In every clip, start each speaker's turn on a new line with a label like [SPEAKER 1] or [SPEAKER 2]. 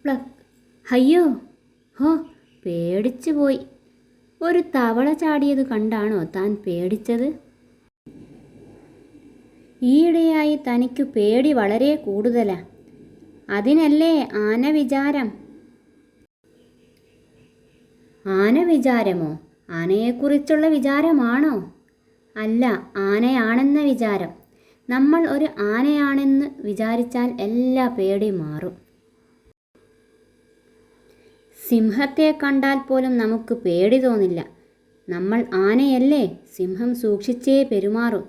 [SPEAKER 1] Pluck. അയ്യോ, ഹോ, പേടിച്ചു പോയി. ഒരു തവള ചാടിയത് കണ്ടാണോ താൻ പേടിച്ചത്? ഈയിടെയായി തനിക്ക് പേടി വളരെ കൂടുതലാ. അതിനല്ലേ ആന വിചാരം. ആന വിചാരമോ? ആനയെക്കുറിച്ചുള്ള വിചാരമാണോ? അല്ല, ആനയാണെന്ന വിചാരം. നമ്മൾ ഒരു ആനയാണെന്ന് വിചാരിച്ചാൽ എല്ലാ പേടിയും മാറും. സിംഹത്തെ കണ്ടാൽ പോലും നമുക്ക് പേടി തോന്നില്ല. നമ്മൾ ആനയല്ലേ, സിംഹം സൂക്ഷിച്ചേ പെരുമാറൂ.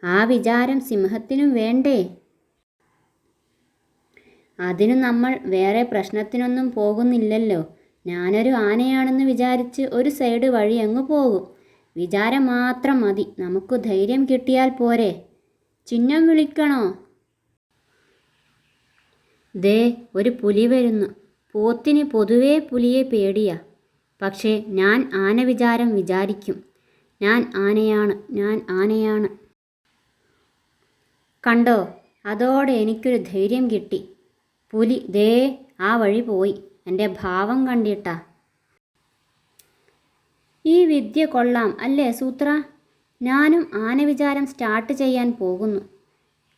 [SPEAKER 1] ആ വിചാരം സിംഹത്തിനും വേണ്ടേ? അതിന് നമ്മൾ വേറെ പ്രശ്നത്തിനൊന്നും പോകുന്നില്ലല്ലോ. ഞാനൊരു ആനയാണെന്ന് വിചാരിച്ച് ഒരു സൈഡ് വഴി അങ്ങ് പോകും. വിചാരം മാത്രം മതി. നമുക്ക് ധൈര്യം കിട്ടിയാൽ പോരെ. ചിഹ്നം വിളിക്കണോ? ദേ, ഒരു പുലി വരുന്നു. പോത്തിന് പൊതുവേ പുലിയെ പേടിയാ. പക്ഷേ ഞാൻ ആന വിചാരം വിചാരിക്കും. ഞാൻ ആനയാണ്, ഞാൻ ആനയാണ്. കണ്ടോ, അതോടെ എനിക്കൊരു ധൈര്യം കിട്ടി. പുലി ദേ ആ വഴി പോയി. എൻ്റെ ഭാവം കണ്ടിട്ടാ. ഈ വിദ്യ കൊള്ളാം അല്ലേ സൂത്ര? ഞാനും ആന വിചാരം സ്റ്റാർട്ട് ചെയ്യാൻ പോകുന്നു.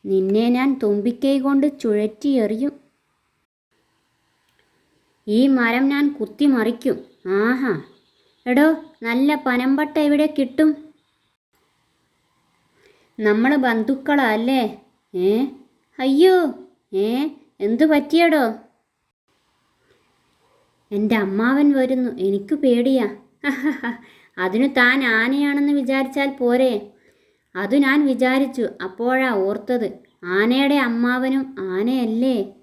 [SPEAKER 1] നിന്നെ ഞാൻ തുമ്പിക്കൈ കൊണ്ട് ചുഴറ്റിയെറിയും. ഈ മരം ഞാൻ കുത്തിമറിക്കും. ആഹാ, എടോ, നല്ല പനമ്പട്ട എവിടെ കിട്ടും? നമ്മൾ ബന്ധുക്കളാ അല്ലേ? അയ്യോ, എന്തു പറ്റിയടോ? എൻ്റെ അമ്മാവൻ വരുന്നു, എനിക്ക് പേടിയാ. അതിനു താൻ ആനയാണെന്ന് വിചാരിച്ചാൽ പോരെ? അതു ഞാൻ വിചാരിച്ചു. അപ്പോഴാ ഓർത്തത്, ആനയുടെ അമ്മാവനും ആനയല്ലേ.